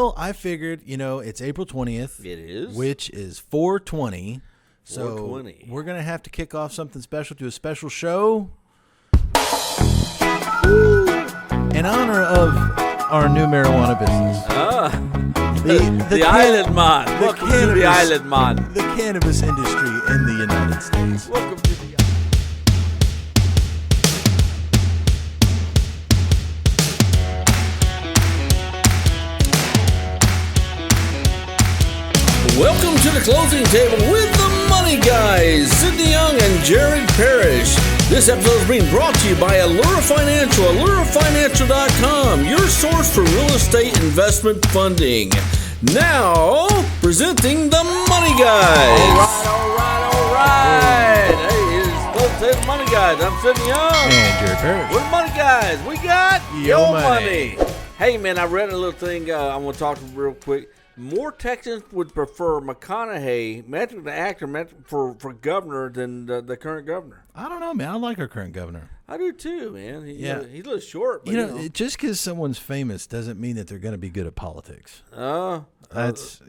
Well, I figured, it's April 20th. It is. Which is 420. So 420. we're going to have to kick off something special to a special show. In honor of our new marijuana business. The Island Man. Welcome to the Island Man. The cannabis industry in the United States. Welcome to the Welcome to the closing table with the Money Guys, Sidney Young and Jared Parrish. This episode is being brought to you by Allura Financial, AlluraFinancial.com, your source for real estate investment funding. Now, presenting the Money Guys. All right. Hey, it's closing table Money Guys. I'm Sidney Young. And Jared Parrish. We're the Money Guys. We got Your money. Hey, man, I read a little thing I want to talk to you real quick. More Texans would prefer McConaughey, the actor, for governor than the current governor. I don't know, man. I like our current governor. I do too, man. He's a little short. But, just because someone's famous doesn't mean that they're going to be good at politics. That's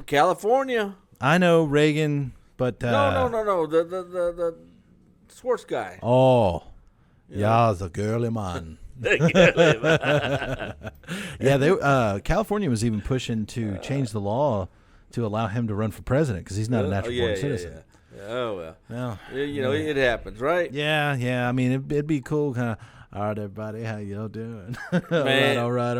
California. I know Reagan, but no. The sports guy. Oh, yeah, the girly man. California was even pushing to change the law to allow him to run for president because he's not a natural born citizen. Oh, well. It happens, right? Yeah. I mean, it'd be cool, kind of. All right, everybody, how y'all doing? Man. All right.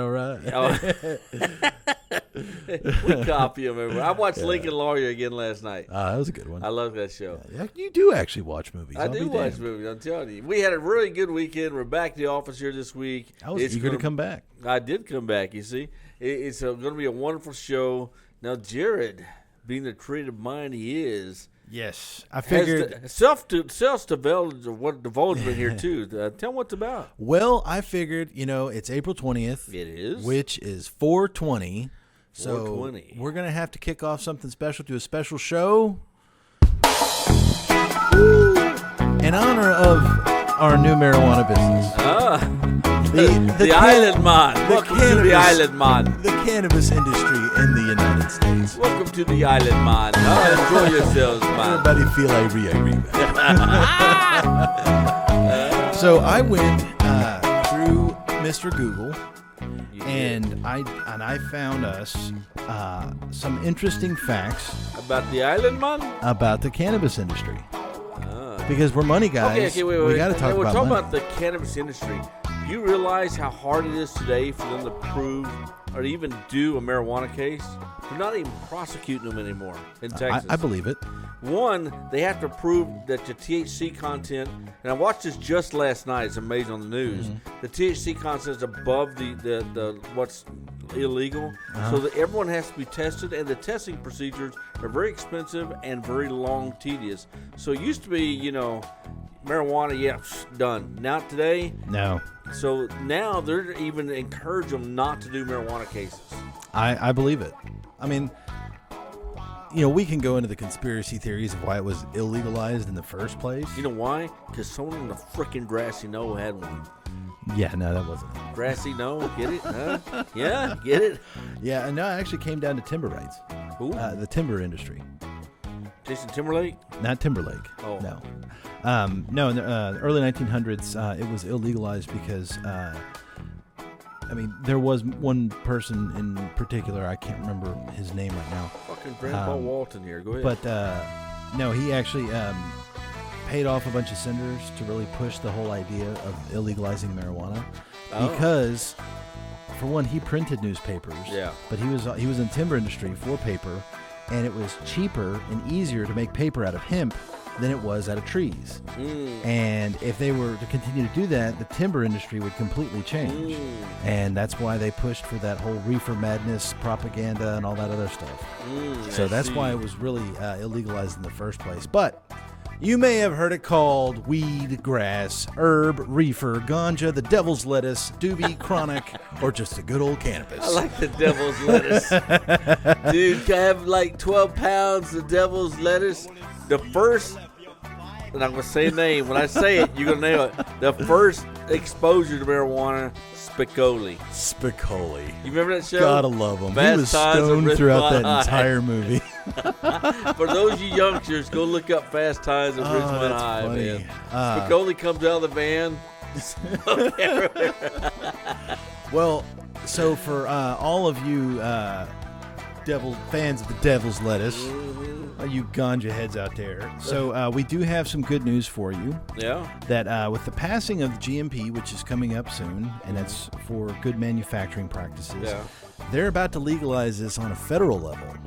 We copy him. I watched Lincoln Lawyer again last night. That was a good one. I love that show. Yeah, you do actually watch movies. I do watch movies, I'm telling you. We had a really good weekend. We're back to the office here this week. I was eager to come back. I did come back, you see. It's going to be a wonderful show. Now, Jared, being the creative mind he is, yes, I figured self-divulgement here too. Tell them what it's about. Well, I figured, it's April 20th. It is. Which is 420. 420. So we're going to have to kick off something special to a special show. In honor of our new marijuana business. The Island Man. Welcome to the Island Man. The cannabis industry in the United States. Welcome to the Island Man. Enjoy yourselves, man. Everybody feel Irie. So I went through Mr. Google, and I found us some interesting facts about the Island Man, about the cannabis industry. Because we're money guys, wait. We got to talk we're about talking money. about the cannabis industry. Do you realize how hard it is today for them to prove or to even do a marijuana case? They're not even prosecuting them anymore in Texas. I believe it. One, they have to prove that the THC content, and I watched this just last night, it's amazing on the news, the THC content is above the what's illegal, so that everyone has to be tested, and the testing procedures are very expensive and very long, tedious. So it used to be, marijuana, done. Not today. No. So now they're even encourage them not to do marijuana cases. I believe it. I mean, we can go into the conspiracy theories of why it was illegalized in the first place. You know why? Because someone in the freaking grassy knoll had one. Yeah, no, that wasn't. Grassy knoll, get it? Huh? Yeah, get it? Yeah, and no, it actually came down to timber rights. Who? The timber industry. Jason Timberlake? Not Timberlake. Oh. No. No, in the early 1900s, it was illegalized because, there was one person in particular, I can't remember his name right now. Fucking Grandpa Walton here, go ahead. But, no, he actually paid off a bunch of senators to really push the whole idea of illegalizing marijuana. Because, for one, he printed newspapers. Yeah. But he was in the timber industry for paper, and it was cheaper and easier to make paper out of hemp than it was out of trees. And if they were to continue to do that, the timber industry would completely change. And that's why they pushed for that whole reefer madness propaganda and all that other stuff. So that's why it was really illegalized in the first place. But you may have heard it called weed, grass, herb, reefer, ganja, the devil's lettuce, doobie, chronic, or just a good old cannabis. I like the devil's lettuce. Dude, can I have like 12 pounds of devil's lettuce? The first and I'm going to say a name. When I say it, you're going to nail it. The first exposure to marijuana, Spicoli. Spicoli. You remember that show? Gotta love him. Fast He was Times at stoned throughout that Ridgemont High. entire movie. For those of you youngsters, go look up Fast Times at Ridgemont that's High, funny. man. Spicoli comes out of the van. Well, so for all of you devil fans of the Devil's Lettuce, you ganja heads out there, so we do have some good news for you. Yeah. That with the passing of the GMP, which is coming up soon, and that's for good manufacturing practices, Yeah. they're about to legalize this on a federal level.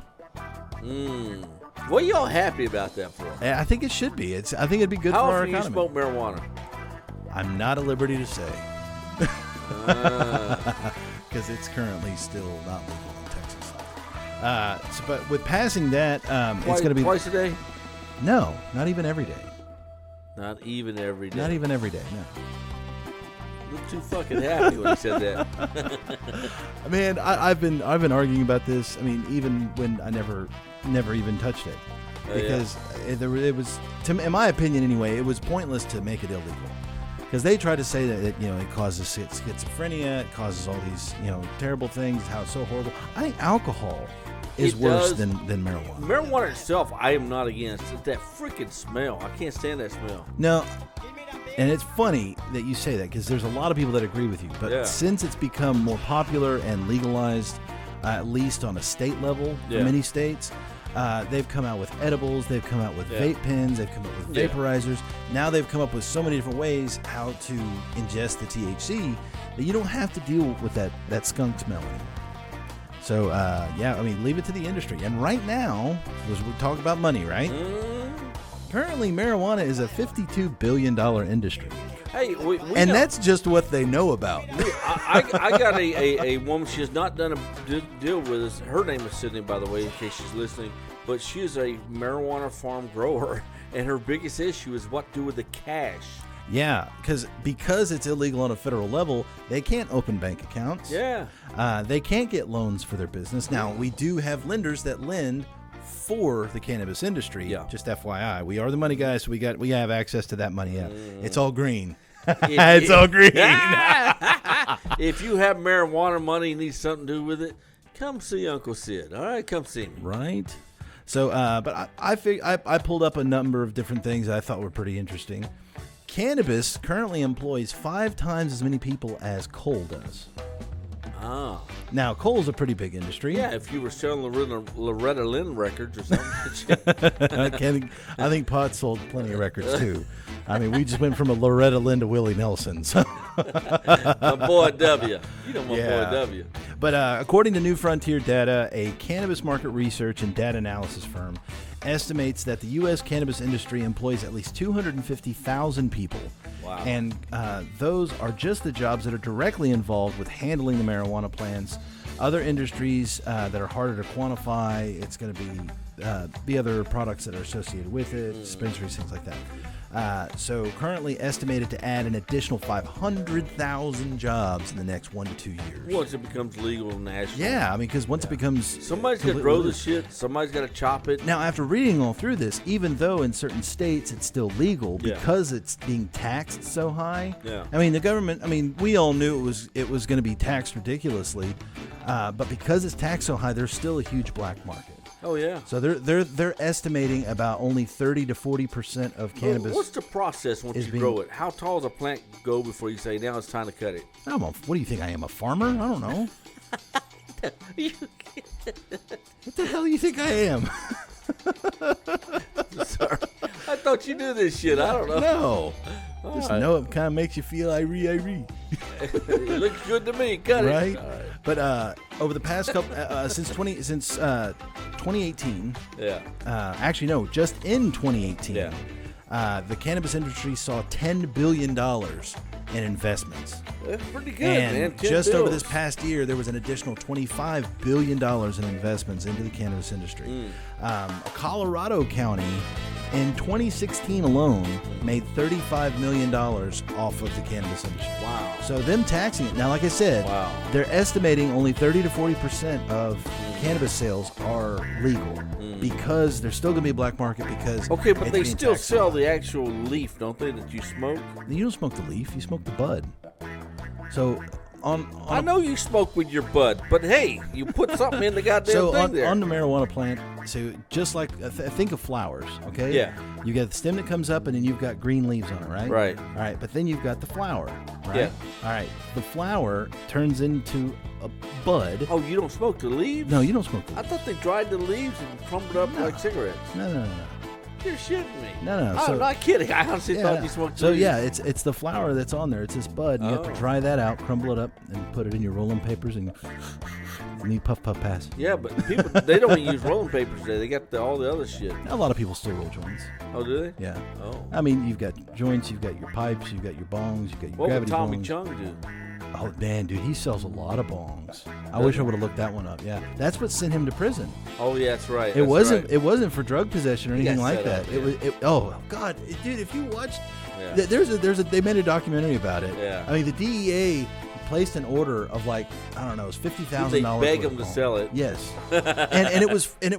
What are y'all happy about that for? I think it should be. I think it'd be good How for our often do you economy. smoke marijuana? I'm not at liberty to say. Because it's currently still not legal in Texas. But with passing that, it's going to be twice a day? No, not even every day. Not even every day. Not even every day. No. You look too fucking happy when he said that. Man, I've been arguing about this. I mean, even when I never even touched it, because it was, in my opinion anyway, it was pointless to make it illegal. Because they try to say that it causes schizophrenia, it causes all these terrible things, how it's so horrible. I think alcohol is worse than marijuana. Marijuana itself, I am not against. It's that freaking smell. I can't stand that smell. No, and it's funny that you say that because there's a lot of people that agree with you. But since it's become more popular and legalized, at least on a state level in many states, they've come out with edibles, they've come out with vape pens, they've come up with vaporizers. Now they've come up with so many different ways how to ingest the THC that you don't have to deal with that skunk smell anymore. So, I mean, leave it to the industry. And right now, because we talk about money, right? Currently, marijuana is a $52 billion industry. Hey, and that's just what they know about. I got a woman. She has not done a deal with us. Her name is Sydney, by the way, in case she's listening. But she is a marijuana farm grower, and her biggest issue is what to do with the cash. Yeah, because it's illegal on a federal level, they can't open bank accounts. Yeah. They can't get loans for their business. Now, we do have lenders that lend for the cannabis industry. Yeah. Just FYI, we are the money guys, so we have access to that money. It's all green. All green. If you have marijuana money and need something to do with it, come see Uncle Sid. All right, come see me. Right. So, but I pulled up a number of different things I thought were pretty interesting. Cannabis currently employs 5 times as many people as coal does. Ah. Now, coal's a pretty big industry. Yeah, if you were selling Loretta Lynn records or something. I think pot sold plenty of records, too. I mean, we just went from a Loretta Lynn to Willie Nelson. So. My boy W. You know my boy W. But according to New Frontier Data, a cannabis market research and data analysis firm estimates that the U.S. cannabis industry employs at least 250,000 people. Wow. And those are just the jobs that are directly involved with handling the marijuana plants. Other industries that are harder to quantify, it's going to be the other products that are associated with it, dispensaries, things like that. So currently estimated to add an additional 500,000 jobs in the next 1 to 2 years. Once it becomes legal nationally. Yeah, I mean, because once it becomes... Somebody's got to grow the shit. Somebody's got to chop it. Now, after reading all through this, even though in certain states it's still legal, because it's being taxed so high, I mean, the government, we all knew it was going to be taxed ridiculously, but because it's taxed so high, there's still a huge black market. Oh yeah. So they're estimating about only 30 to 40% of cannabis. What's the process once you grow it? How tall does a plant go before you say now it's time to cut it? What do you think I am, a farmer? I don't know. What the hell do you think I am? Sorry, I thought you knew this shit. I don't know. No. Just know it kind of makes you feel Irie. It looks good to me. Cut right? it. Right. But over the past couple, since 2018. Yeah. Actually, no, just in 2018. Yeah. The cannabis industry saw $10 billion in investments. That's pretty good, and man. Just over this past year, there was an additional $25 billion in investments into the cannabis industry. Colorado County in 2016 alone, made $35 million off of the cannabis industry. Wow. So them taxing it. Now, like I said, Wow. they're estimating only 30 to 40% of cannabis sales are legal because there's still going to be a black market because Okay, but it's they being still taxed. sell the actual leaf, don't they, that you smoke? You don't smoke the leaf, you smoke the bud. So I know you smoke with your bud, but hey, you put something in the goddamn thing there. on the marijuana plant, so just like think of flowers, okay? Yeah. You got the stem that comes up, and then you've got green leaves on it, right? Right. All right, but then you've got the flower, right? Yeah. All right. The flower turns into a bud. Oh, you don't smoke the leaves? No, you don't smoke the I thought they dried the leaves and crumbled up like cigarettes. No. You're shitting me. No. I'm not kidding. I honestly thought you smoked the leaves. yeah, it's the flower that's on there. It's this bud. And you have to dry that out, crumble it up, and put it in your rolling papers, and you puff pass. Yeah, but people, they don't even use rolling papers today. They got all the other shit. A lot of people still roll joints. Oh, do they? Yeah. Oh. I mean, you've got joints, you've got your pipes, you've got your bongs, you've got your What would gravity Tommy bongs. Chung do? Oh, man, dude, he sells a lot of bongs. I wish I would have looked that one up. Yeah, that's what sent him to prison. Oh, yeah, that's right. It wasn't for drug possession or He got anything like set that. up, It was. Oh God, dude, if you watched, Yeah. they made a documentary about it. Yeah. I mean, the DEA placed an order of like, I don't know, it was $50,000. They beg him to sell it. Yes, and it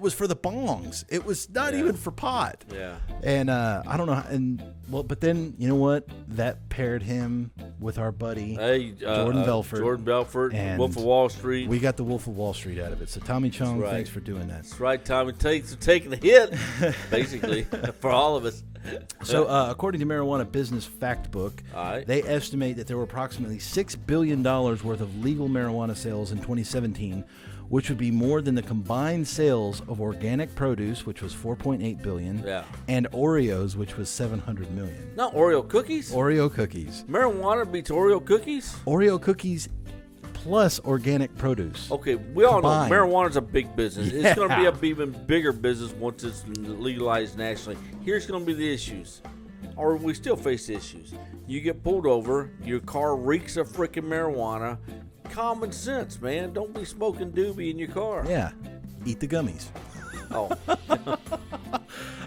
was for the bongs. It was not even for pot. Yeah. And I don't know, but then you know what? That paired him with our buddy Jordan Belfort. Jordan Belfort, and Wolf of Wall Street. We got the Wolf of Wall Street out of it. So Tommy Chung, right. thanks for doing that. That's right, Tommy. Thanks for taking the hit, basically, for all of us. So, according to Marijuana Business Factbook, they estimate that there were approximately $6 billion worth of legal marijuana sales in 2017, which would be more than the combined sales of organic produce, which was $4.8 billion, and Oreos, which was $700 million. Not Oreo cookies? Oreo cookies. Marijuana beats Oreo cookies? Oreo cookies plus organic produce. Okay, we all combined. know marijuana's a big business. Yeah. It's going to be an even bigger business once it's legalized nationally. Here's going to be the issues. Or we still face issues. You get pulled over, your car reeks of freaking marijuana. Common sense, man. Don't be smoking doobie in your car. Yeah. Eat the gummies. Oh.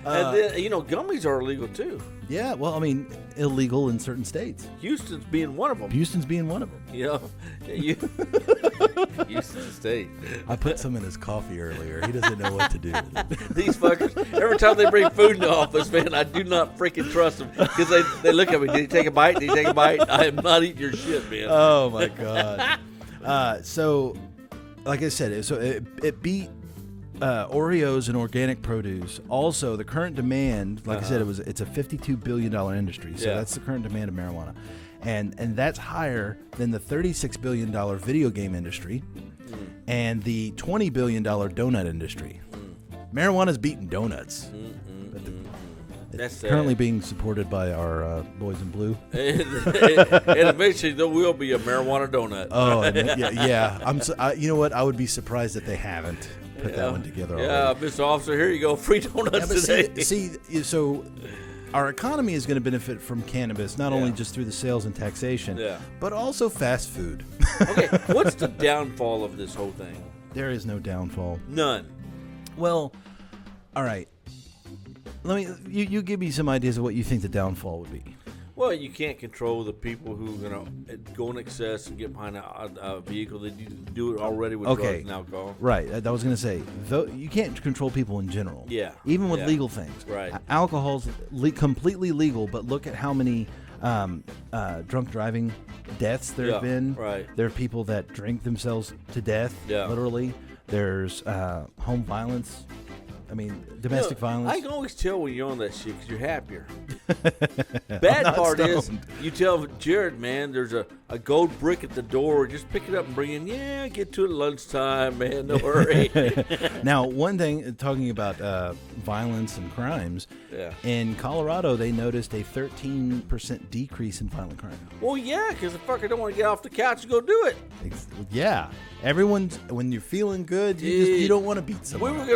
And then, gummies are illegal too. Yeah, well, I mean, illegal in certain states. Houston's being one of them. Houston's being one of them. Houston State. I put some in his coffee earlier. He doesn't know what to do with it. These fuckers, every time they bring food in the office, man, I do not freaking trust them. Because they look at me, did you take a bite? Did you take a bite? I am not eating your shit, man. Oh, my God. So, like I said, it beat Oreos and organic produce. Also, the current demand, like I said, it's a $52 billion industry. So that's the current demand of marijuana. And that's higher than the $36 billion video game industry and the $20 billion donut industry. Marijuana's beating donuts. It's currently being supported by our boys in blue. And eventually there will be a marijuana donut. Oh, yeah. You know what? I would be surprised if they haven't put that one together already. Yeah, Mr. Officer, here you go. Free donuts today. See, so our economy is going to benefit from cannabis, not only just through the sales and taxation, but also fast food. Okay, what's the downfall of this whole thing? There is no downfall. None. Well, all right. You give me some ideas of what you think the downfall would be. Well, you can't control the people who go in excess and get behind a vehicle. They do it already with drugs and alcohol. Right. I was going to say, though, you can't control people in general. Yeah. Even with legal things. Right. Alcohol's completely legal, but look at how many drunk driving deaths there have been. Right. There are people that drink themselves to death, literally. There's home violence. I mean, domestic violence. I can always tell when you're on that shit because you're happier. Bad part is, you tell Jared, man, there's a gold brick at the door. Just pick it up and bring it in. Yeah, get to it at lunchtime, man. No hurry. Now, one thing, talking about violence and crimes, in Colorado, they noticed a 13% decrease in violent crime. Well, yeah, because the fucker don't want to get off the couch and go do it. Yeah. When you're feeling good, you don't want to beat someone. We were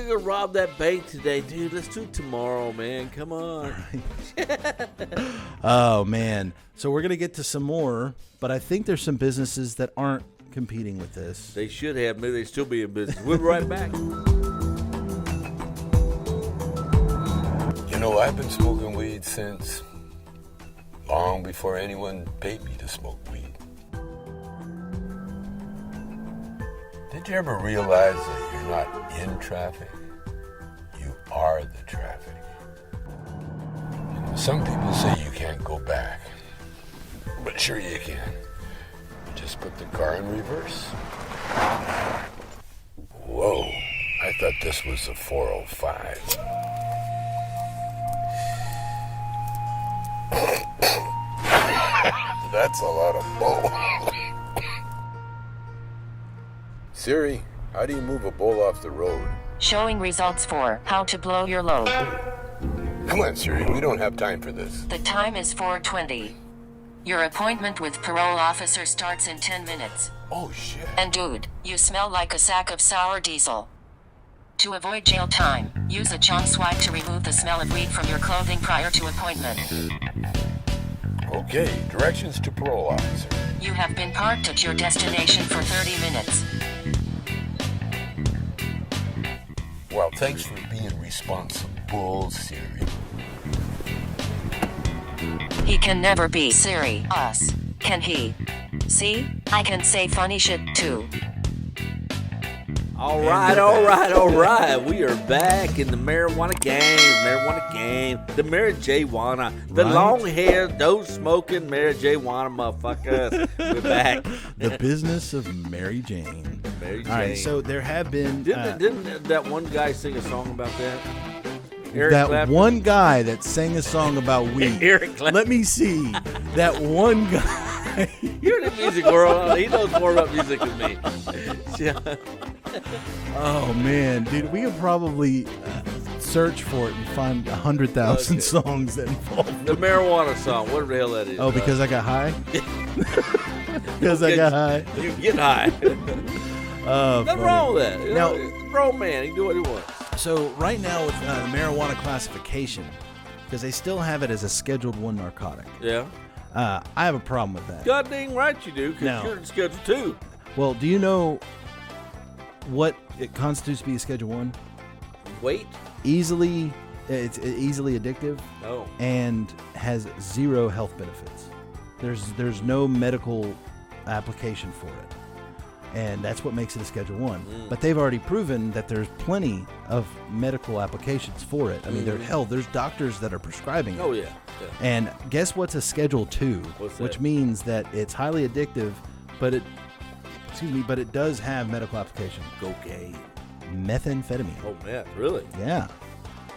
gonna rob that bank today, dude. Let's do it tomorrow, man. Come on. Oh man. So we're gonna get to some more, but I think there's some businesses that aren't competing with this. They should have. Maybe they still be in business. We'll be right back. know, I've been smoking weed since long before anyone paid me to smoke weed. Did you ever realize that you're not in traffic? You are the traffic. You know, some people say you can't go back, but sure you can. Just put the car in reverse. Whoa, I thought this was a 405. That's a lot of bull. Siri, how do you move a bull off the road? Showing results for how to blow your load. Come on, Siri, we don't have time for this. The time is 4:20. Your appointment with parole officer starts in 10 minutes. Oh, shit. And dude, you smell like a sack of sour diesel. To avoid jail time, use a chalk swipe to remove the smell of weed from your clothing prior to appointment. Okay, directions to parole officer. You have been parked at your destination for 30 minutes. Well, thanks for being responsible, Siri. He can never be Siri, us, can he? See? I can say funny shit too. All right. We are back in the marijuana game. The Mary J-wana. The Right. long-haired, dope-smoking Mary J-wana motherfuckers. We're back. The business of Mary Jane. Mary Jane. All right, so there have been Didn't that one guy sing a song about that? that Clapton? one guy that sang a song about weed. Eric Clapton. Let me see. That one guy. You're in the music world. He knows more about music than me. Oh man, dude, we could probably search for it and find 100,000 songs that involve The marijuana song, whatever the hell that is. Oh, because I got high? Because I got high. You get high. Nothing wrong with that. Now- He's a grown man. He can do what he wants. So right now with the marijuana classification, because they still have it as a Scheduled 1 narcotic, Yeah. I have a problem with that. God dang right you do, because No. you're in Schedule 2. Well, do you know what it constitutes to be a Schedule 1? Wait. It's easily addictive Oh. and has zero health benefits. There's no medical application for it. And that's what makes it a Schedule 1. But they've already proven that there's plenty of medical applications for it. I mean, there's doctors that are prescribing it. Oh, yeah. And guess what's a Schedule 2? What's Which that? means that it's highly addictive, but it does have medical application. Cocaine. Methamphetamine. Oh, man. Really? Yeah.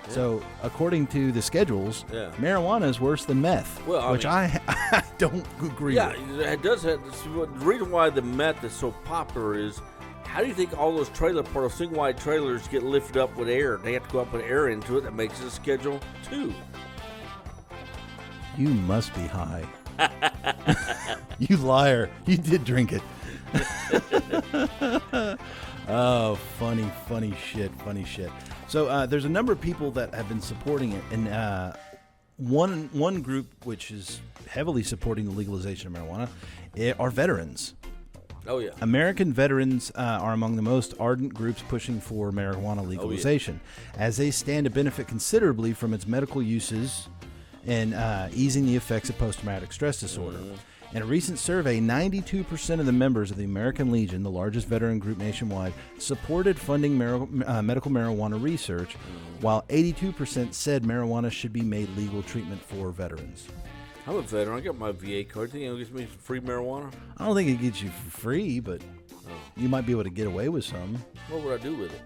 So, according to the schedules, Yeah. marijuana is worse than meth, Well, I which mean- I don't agree Yeah, with. it does have. The reason why the meth is so popular is, how do you think all those trailer parks, single wide trailers, get lifted up with air? They have to go up with air into it. That makes it a Schedule 2. You must be high. You liar. You did drink it. Oh, funny shit. So there's a number of people that have been supporting it, and one group which is heavily supporting the legalization of marijuana are veterans. Oh, yeah. American veterans are among the most ardent groups pushing for marijuana legalization, as they stand to benefit considerably from its medical uses and easing the effects of post-traumatic stress disorder. In a recent survey, 92% of the members of the American Legion, the largest veteran group nationwide, supported funding medical marijuana research, while 82% said marijuana should be made legal treatment for veterans. I'm a veteran. I got my VA card. Think it'll get me some free marijuana? I don't think it gets you for free, but you might be able to get away with some. What would I do with it?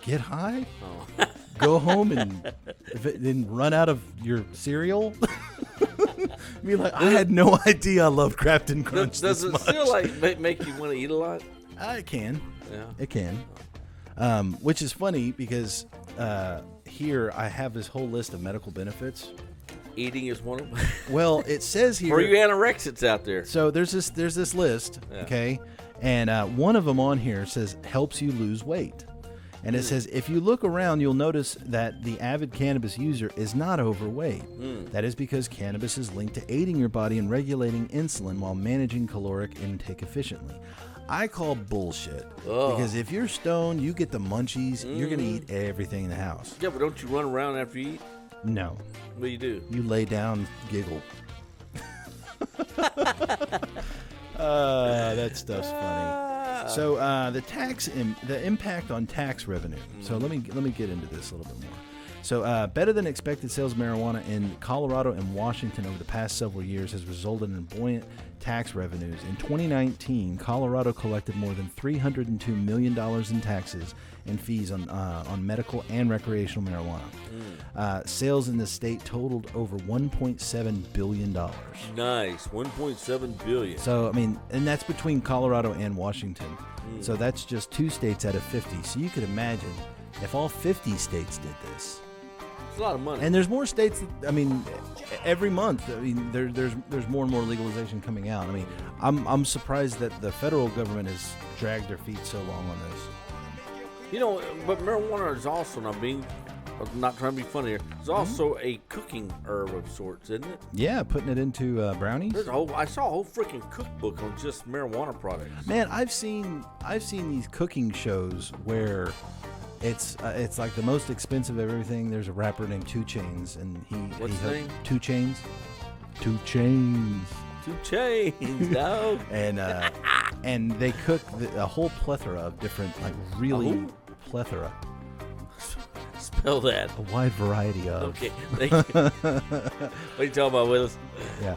Get high, Oh. go home, and then run out of your cereal. Be like, I had no idea I loved Crafton Crunch Does this it much. still like make you want to eat a lot? It can. Yeah. It can. Which is funny because here I have this whole list of medical benefits. Eating is one of them. Well, it says here. For you anorexics out there. So there's this list, okay, and one of them on here says helps you lose weight, and it says if you look around, you'll notice that the avid cannabis user is not overweight. That is because cannabis is linked to aiding your body in regulating insulin while managing caloric intake efficiently. I call bullshit. Ugh. Because if you're stoned, you get the munchies, you're going to eat everything in the house. Yeah, but don't you run around after you eat? No. What do you do? You lay down, giggle. That stuff's funny. So the impact on tax revenue. So let me get into this a little bit more. So better than expected sales of marijuana in Colorado and Washington over the past several years has resulted in buoyant tax revenues. In 2019, Colorado collected more than $302 million in taxes and fees on medical and recreational marijuana. Sales in the state totaled over $1.7 billion. Nice, $1.7 billion. So, I mean, and that's between Colorado and Washington. So that's just 2 states out of 50. So you could imagine if all 50 states did this. It's a lot of money. And there's more states that, I mean, every month, I mean, there's more and more legalization coming out. I mean, I'm surprised that the federal government has dragged their feet so long on this. You know, but marijuana is also, I'm not trying to be funny here, it's also a cooking herb of sorts, isn't it? Yeah, putting it into brownies. I saw a whole freaking cookbook on just marijuana products. Man, I've seen these cooking shows where it's like the most expensive of everything. There's a rapper named 2 Chainz, and What's his name? 2 Chainz. 2 Chainz. 2 Chainz, no. And they cook a whole plethora of different, like really plethora. Spell that. A wide variety of. Okay, thank you. What are you talking about, Willis? Yeah.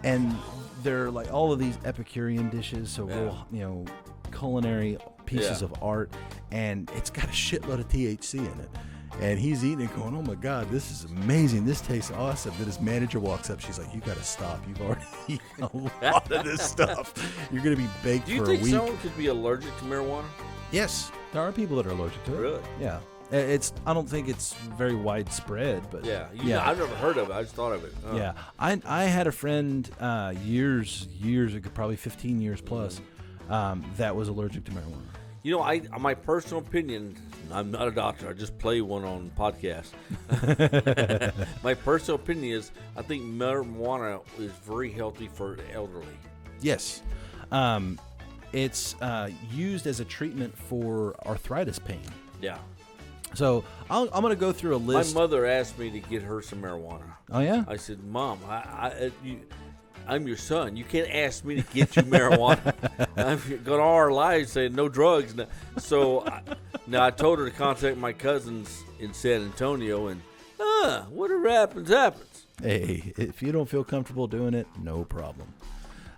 And they're like all of these Epicurean dishes, so real, culinary pieces of art, and it's got a shitload of THC in it. And he's eating it going, oh my God, this is amazing. This tastes awesome. Then his manager walks up. She's like, you got to stop. You've already eaten a lot of this stuff. You're going to be baked for a week. Do you think someone could be allergic to marijuana? Yes. There are people that are allergic to it. Really? Yeah. I don't think it's very widespread, but yeah. I've never heard of it. I just thought of it. Oh. Yeah. I had a friend years ago, probably 15 years plus, that was allergic to marijuana. You know, my personal opinion, I'm not a doctor. I just play one on podcast. My personal opinion is I think marijuana is very healthy for the elderly. Yes. It's used as a treatment for arthritis pain. Yeah. So I'm going to go through a list. My mother asked me to get her some marijuana. Oh, yeah? I said, Mom, I'm your son. You can't ask me to get you marijuana. I've gone all our lives saying no drugs. So now I told her to contact my cousins in San Antonio, and whatever happens, happens. Hey, if you don't feel comfortable doing it, no problem.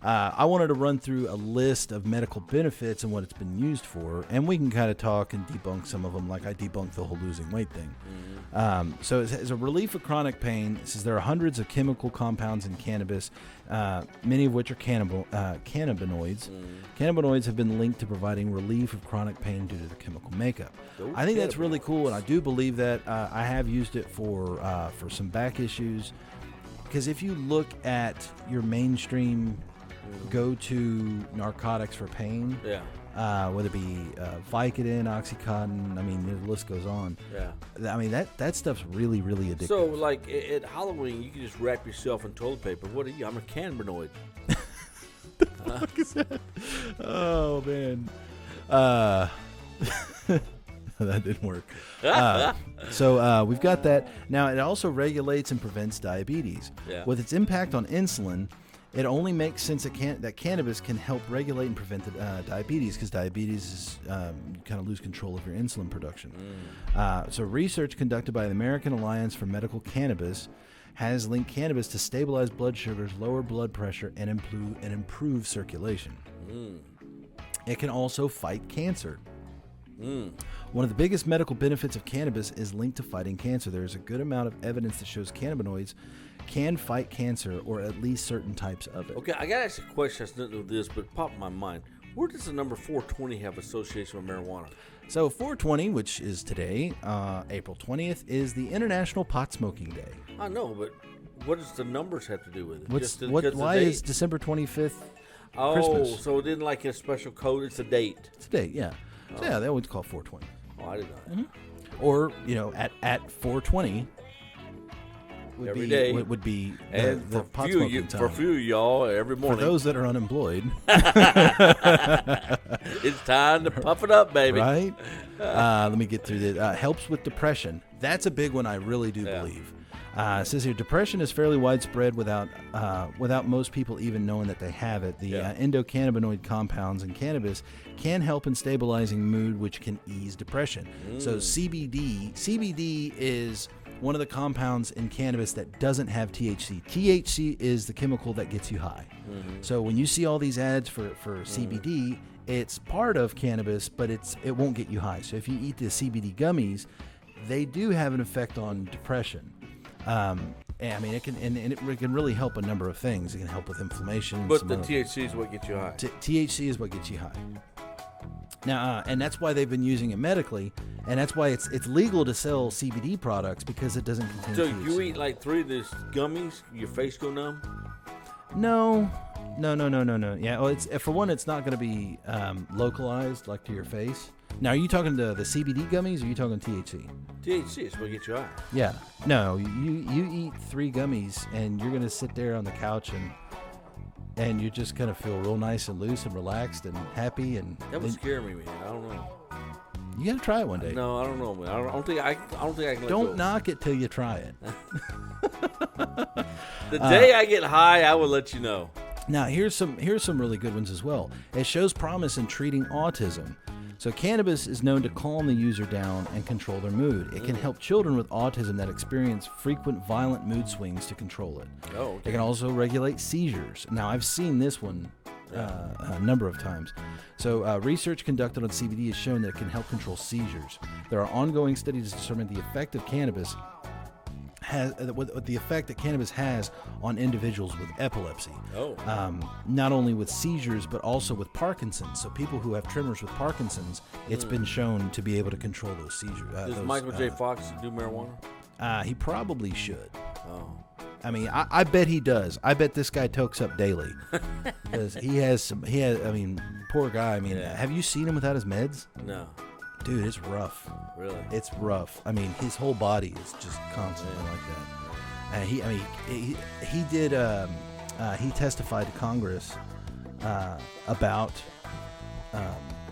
I wanted to run through a list of medical benefits and what it's been used for, and we can kind of talk and debunk some of them, like I debunked the whole losing weight thing. So as a relief of chronic pain, it says there are hundreds of chemical compounds in cannabis, many of which are cannabinoids. Cannabinoids have been linked to providing relief of chronic pain due to the chemical makeup. I think that's really cool, and I do believe that. I have used it for some back issues, because if you look at your mainstream go-to narcotics for pain, whether it be Vicodin, Oxycontin, I mean, the list goes on. Yeah, I mean that stuff's really, really addictive. So, like at Halloween, you can just wrap yourself in toilet paper. What are you? I'm a cannabinoid. The fuck is that? Oh man, that didn't work. So we've got that. Now it also regulates and prevents diabetes. With its impact on insulin, it only makes sense that cannabis can help regulate and prevent diabetes, because diabetes is you kind of lose control of your insulin production. So research conducted by the American Alliance for Medical Cannabis has linked cannabis to stabilize blood sugars, lower blood pressure, and improve circulation. It can also fight cancer. One of the biggest medical benefits of cannabis is linked to fighting cancer. There is a good amount of evidence that shows cannabinoids can fight cancer, or at least certain types of it. Okay, I got to ask a question that's nothing to do with this, but it popped in my mind. Where does the number 420 have association with marijuana? So 420, which is today, April 20th, is the International Pot Smoking Day. I know, but what does the numbers have to do with it? Why is December 25th Christmas? Oh, so it didn't like a special code, it's a date. It's a date, yeah. So yeah, they always call 420. Oh, I didn't know that. Or, at 420, would every be day. would be And the pot smoking time. for a few of y'all, every For morning. those that are unemployed, It's time to puff it up, baby. right? Let me get through this. Helps with depression. That's a big one. I really do believe. It says here, depression is fairly widespread without most people even knowing that they have it. The endocannabinoid compounds in cannabis can help in stabilizing mood, which can ease depression. So CBD is one of the compounds in cannabis that doesn't have THC. THC is the chemical that gets you high. So when you see all these ads for CBD, it's part of cannabis, but it won't get you high. So if you eat the CBD gummies, they do have an effect on depression. And I mean, it can really help a number of things. It can help with inflammation. But the THC is what gets you high. THC is what gets you high. Now, and that's why they've been using it medically, and that's why it's legal to sell CBD products because it doesn't contain So THC. you eat like 3 of these gummies, your face go numb? No. Yeah, well, it's for one, it's not going to be localized like to your face. Now, are you talking to the CBD gummies, or are you talking THC? THC is what gets you high. Yeah. No, you eat 3 gummies, and you're going to sit there on the couch and you're just going to feel real nice and loose and relaxed and happy. And That would scare me, man. I don't know. you got to try it one day. No, I don't know, man. I don't think I can let go. Don't knock it till you try it. The day I get high, I will let you know. Now, here's some really good ones as well. It shows promise in treating autism. So cannabis is known to calm the user down and control their mood. It can help children with autism that experience frequent violent mood swings to control it. Oh, okay. It can also regulate seizures. Now, I've seen this one a number of times. So research conducted on CBD has shown that it can help control seizures. There are ongoing studies to determine the effect of cannabis the effect that cannabis has on individuals with epilepsy. Not only with seizures, but also with Parkinson's. So people who have tremors with Parkinson's, it's been shown to be able to control those seizures. Does Michael J. Fox do marijuana? He probably should. Oh. I mean, I bet he does. I bet this guy tokes up daily. Because I mean, poor guy. I mean, have you seen him without his meds? No. Dude, it's rough. Really? It's rough. I mean, his whole body is just constantly like that. And he testified to Congress about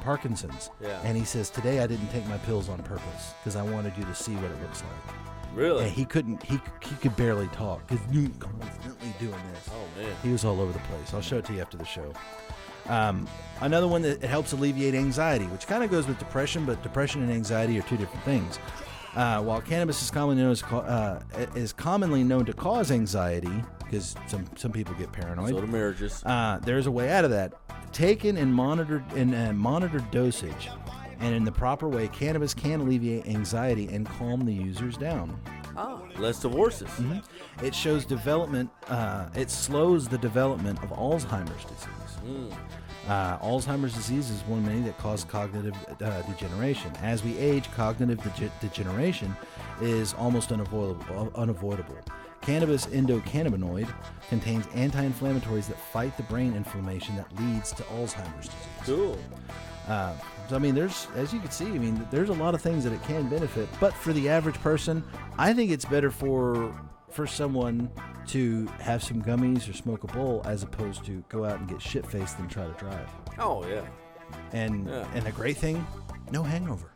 Parkinson's. Yeah. And he says, today I didn't take my pills on purpose because I wanted you to see what it looks like. Really? And he could barely talk because he was constantly doing this. Oh, man. He was all over the place. I'll show it to you after the show. Another one that it helps alleviate anxiety, which kind of goes with depression, but depression and anxiety are two different things. While cannabis is commonly known to cause anxiety, because some people get paranoid. So do marriages. There's a way out of that. Taken in monitored dosage, and in the proper way, cannabis can alleviate anxiety and calm the users down. Less divorces. Mm-hmm. It shows development. It slows the development of Alzheimer's disease. Alzheimer's disease is one of many that cause cognitive degeneration. As we age, cognitive degeneration is almost unavoidable. Cannabis endocannabinoid contains anti-inflammatories that fight the brain inflammation that leads to Alzheimer's disease. Cool. So I mean, as you can see, I mean, there's a lot of things that it can benefit. But for the average person, I think it's better for someone to have some gummies or smoke a bowl as opposed to go out and get shit-faced and try to drive. Oh, yeah. And the great thing, no hangover.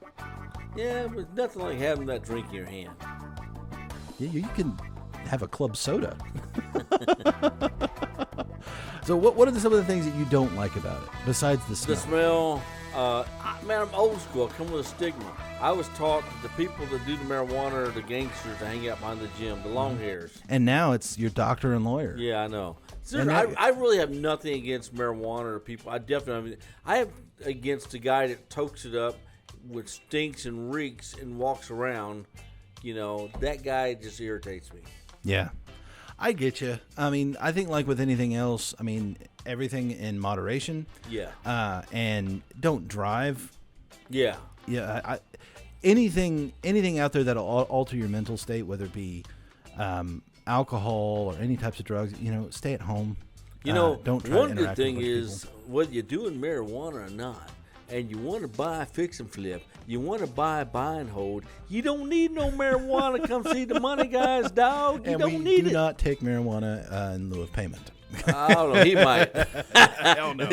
Yeah, but nothing like having that drink in your hand. Yeah, you can have a club soda. So what are some of the things that you don't like about it besides the smell? The smell. Man, I'm old school. I come with a stigma. I was taught that the people that do the marijuana are the gangsters that hang out behind the gym, the long hairs. And now it's your doctor and lawyer. Yeah, I know. I really have nothing against marijuana or people. I have against the guy that tokes it up with stinks and reeks and walks around. You know, that guy just irritates me. Yeah. I get you. I mean, I think like with anything else, I mean, everything in moderation. Yeah. And don't drive. Yeah. Yeah. Anything out there that'll alter your mental state, whether it be alcohol or any types of drugs, stay at home. You know, don't try one to good interact thing with is people. whether you're doing marijuana or not, and you want to buy, fix and flip, you want to buy and hold, you don't need no marijuana. Come see the money guys, dog. You And don't we need do it. not take marijuana in lieu of payment. I don't know. He might. Hell no.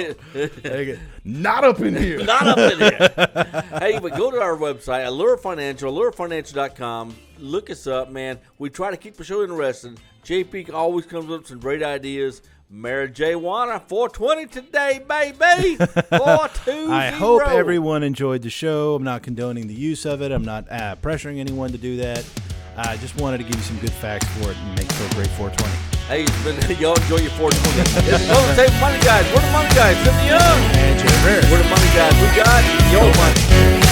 Not up in here. Not up in here. Hey, but go to our website, Allure Financial, allurefinancial.com. Look us up, man. We try to keep the show interesting. JP always comes up with some great ideas. Mary J. Wanna, 420 today, baby. 420. I hope everyone enjoyed the show. I'm not condoning the use of it. I'm not pressuring anyone to do that. I just wanted to give you some good facts for it and make for a great 420. Hey, y'all enjoy your 420. It's the Golden State Money Guys. We're the Money Guys. Cindy Young. And Jerry Harris. We're the Money Guys. We got your money.